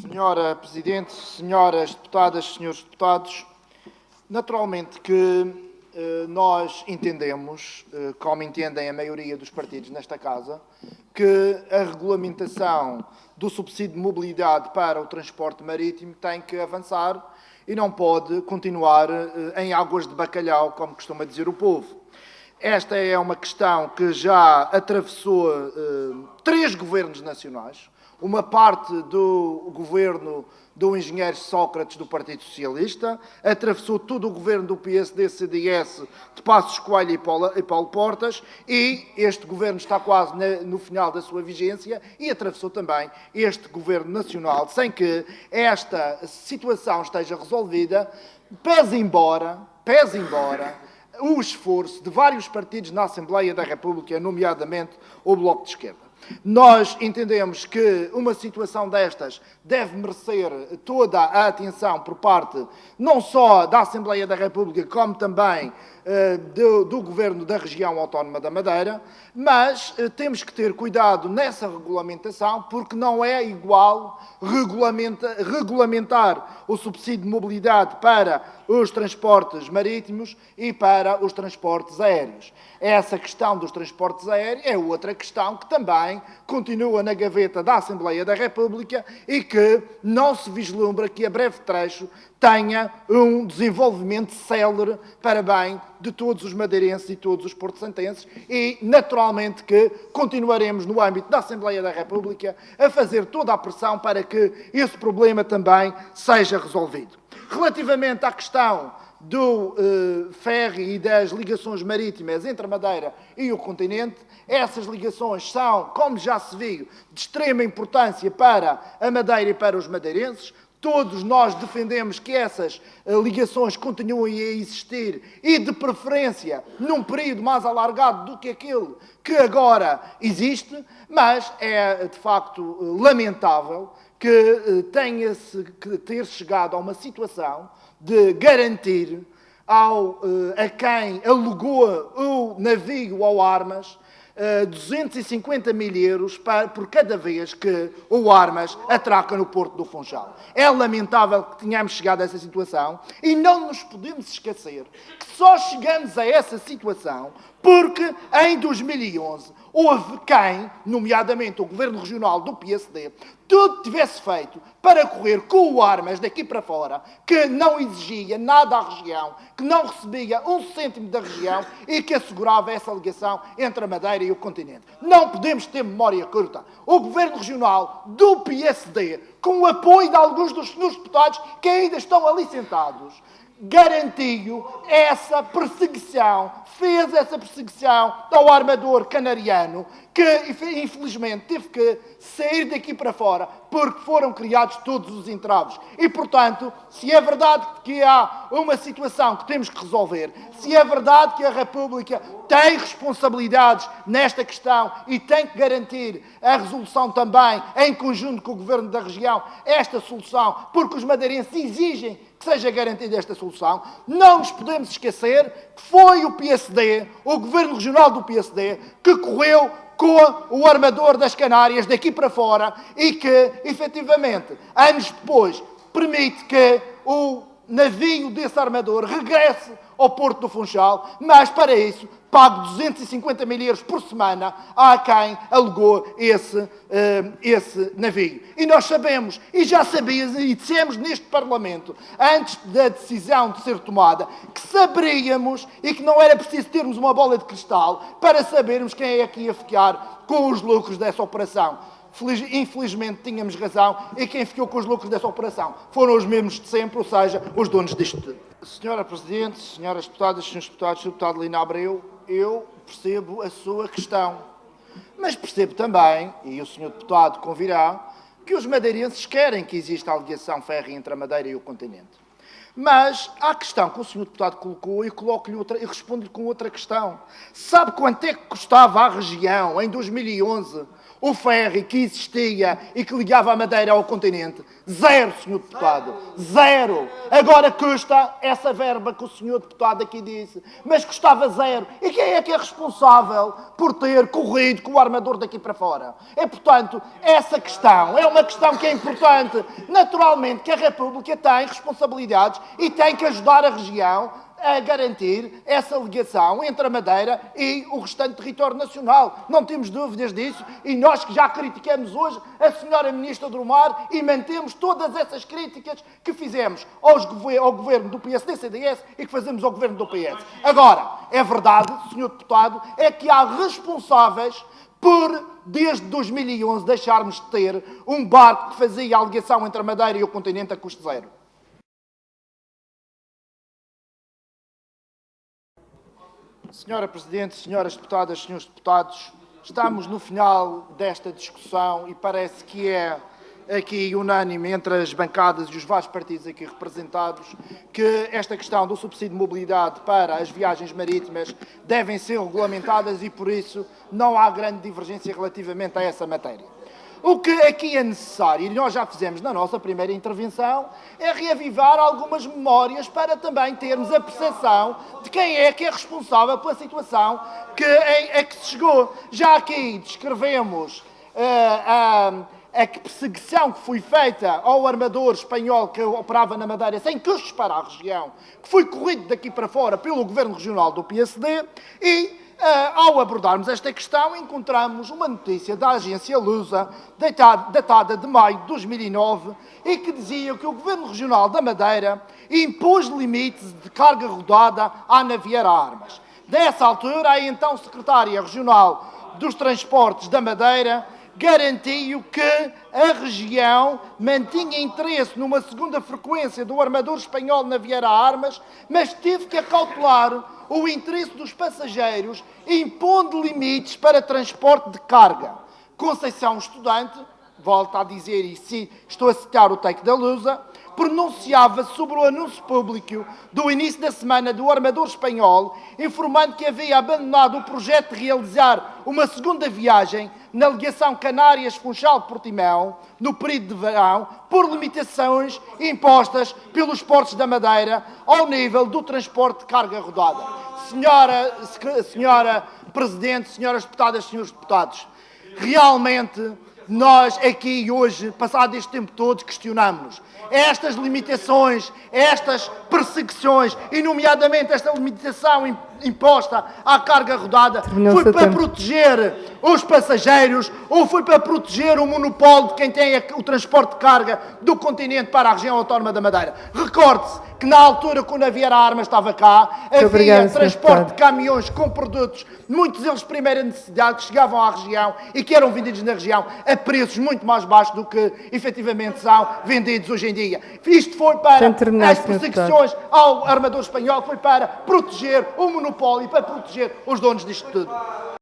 Senhora Presidente, senhoras deputadas, senhores deputados, naturalmente que nós entendemos, como entendem a maioria dos partidos nesta Casa, que a regulamentação do subsídio de mobilidade para o transporte marítimo tem que avançar e não pode continuar em águas de bacalhau, como costuma dizer o povo. Esta é uma questão que já atravessou 3 governos nacionais, uma parte do governo do engenheiro Sócrates do Partido Socialista, atravessou todo o governo do PSD-CDS de Passos Coelho e Paulo Portas, e este governo está quase no final da sua vigência, e atravessou também este governo nacional, sem que esta situação esteja resolvida, pese embora o esforço de vários partidos na Assembleia da República, nomeadamente o Bloco de Esquerda. Nós entendemos que uma situação destas deve merecer toda a atenção por parte não só da Assembleia da República, como também do Governo da Região Autónoma da Madeira, mas temos que ter cuidado nessa regulamentação, porque não é igual regulamentar o subsídio de mobilidade para os transportes marítimos e para os transportes aéreos. Essa questão dos transportes aéreos é outra questão que também continua na gaveta da Assembleia da República e que não se vislumbra que a breve trecho tenha um desenvolvimento célere para bem de todos os madeirenses e todos os porto-santenses e, naturalmente, que continuaremos no âmbito da Assembleia da República a fazer toda a pressão para que esse problema também seja resolvido. Relativamente à questão do ferry e das ligações marítimas entre a Madeira e o continente, essas ligações são, como já se viu, de extrema importância para a Madeira e para os madeirenses. Todos nós defendemos que essas ligações continuem a existir e, de preferência, num período mais alargado do que aquele que agora existe, mas é, de facto, lamentável que tenha-se que ter chegado a uma situação de garantir a quem alugou o navio ao Armas 250 mil euros por cada vez que o Armas atraca no Porto do Funchal. É lamentável que tenhamos chegado a essa situação e não nos podemos esquecer que só chegamos a essa situação porque em 2011 houve quem, nomeadamente o Governo Regional do PSD, tudo tivesse feito para correr com o Armas daqui para fora, que não exigia nada à região, que não recebia um cêntimo da região e que assegurava essa ligação entre a Madeira e o continente. Não podemos ter memória curta. O Governo Regional do PSD, com o apoio de alguns dos senhores deputados que ainda estão ali sentados, garantiu essa perseguição, fez essa perseguição ao armador canariano, que infelizmente teve que sair daqui para fora porque foram criados todos os entraves. E, portanto, se é verdade que há uma situação que temos que resolver, se é verdade que a República tem responsabilidades nesta questão e tem que garantir a resolução também, em conjunto com o Governo da Região, esta solução, porque os madeirenses exigem que seja garantida esta solução, não nos podemos esquecer que foi o PSD, o Governo Regional do PSD, que correu com o armador das Canárias daqui para fora e que, efetivamente, anos depois, permite que o navio desse armador regresse ao Porto do Funchal, mas para isso pago 250 mil euros por semana a quem alugou esse navio. E nós sabemos, e já sabíamos, e dissemos neste Parlamento, antes da decisão de ser tomada, que saberíamos e que não era preciso termos uma bola de cristal para sabermos quem é que ia ficar com os lucros dessa operação. Infelizmente tínhamos razão e quem ficou com os lucros dessa operação foram os mesmos de sempre, ou seja, os donos disto tudo. Senhora Presidente, senhoras deputadas, senhores deputados, Sr. Deputado Lino Abreu, eu percebo a sua questão, mas percebo também, e o Sr. Deputado convirá, que os madeirenses querem que exista a ligação férrea entre a Madeira e o continente. Mas há a questão que o Sr. Deputado colocou e coloco-lhe outra e respondo-lhe com outra questão. Sabe quanto é que custava à região, em 2011, o ferry que existia e que ligava a Madeira ao continente? Zero, senhor deputado. Zero. Agora custa essa verba que o senhor deputado aqui disse. Mas custava zero. E quem é que é responsável por ter corrido com o armador daqui para fora? É, portanto, essa questão é uma questão que é importante. Naturalmente que a República tem responsabilidades e tem que ajudar a região a garantir essa ligação entre a Madeira e o restante território nacional. Não temos dúvidas disso e nós que já criticamos hoje a senhora Ministra do Mar e mantemos todas essas críticas que fizemos ao governo do PSD-CDS e que fazemos ao governo do PS. Agora, é verdade, senhor deputado, é que há responsáveis por, desde 2011, deixarmos de ter um barco que fazia a ligação entre a Madeira e o continente a custo zero. Senhora Presidente, senhoras deputadas, senhores deputados, estamos no final desta discussão e parece que é aqui unânime entre as bancadas e os vários partidos aqui representados que esta questão do subsídio de mobilidade para as viagens marítimas devem ser regulamentadas e, por isso, não há grande divergência relativamente a essa matéria. O que aqui é necessário, e nós já fizemos na nossa primeira intervenção, é reavivar algumas memórias para também termos a percepção de quem é que é responsável pela situação a que se chegou. Já aqui descrevemos a perseguição que foi feita ao armador espanhol que operava na Madeira sem custos para a região, que foi corrido daqui para fora pelo Governo Regional do PSD e, ao abordarmos esta questão, encontramos uma notícia da agência Lusa, datada de maio de 2009, e que dizia que o Governo Regional da Madeira impôs limites de carga rodada à Naviera Armas. Nessa altura, a então Secretária Regional dos Transportes da Madeira garantiu que a região mantinha interesse numa segunda frequência do armador espanhol Naviera Armas, mas teve que acautelar o interesse dos passageiros, impondo limites para transporte de carga. Conceição Estudante, volto a dizer, e estou a citar o take da Lusa, pronunciava-se sobre o anúncio público do início da semana do armador espanhol, informando que havia abandonado o projeto de realizar uma segunda viagem na ligação Canárias-Funchal-Portimão, no período de verão, por limitações impostas pelos portos da Madeira ao nível do transporte de carga rodada. Senhora Presidente, senhoras deputadas, senhores deputados, realmente nós aqui hoje, passado este tempo todo, questionamos-nos. Estas limitações, estas perseguições, e nomeadamente esta limitação imposta à carga rodada, foi para proteger os passageiros ou foi para proteger o monopólio de quem tem o transporte de carga do continente para a região autónoma da Madeira? Recorde-se que na altura que o Naviera Armas estava cá, havia transporte de caminhões com produtos, muitos deles de primeira necessidade, que chegavam à região e que eram vendidos na região a preços muito mais baixos do que efetivamente são vendidos hoje em dia. Isto foi para as perseguições ao armador espanhol, foi para proteger o monopólio e para proteger os donos disto tudo.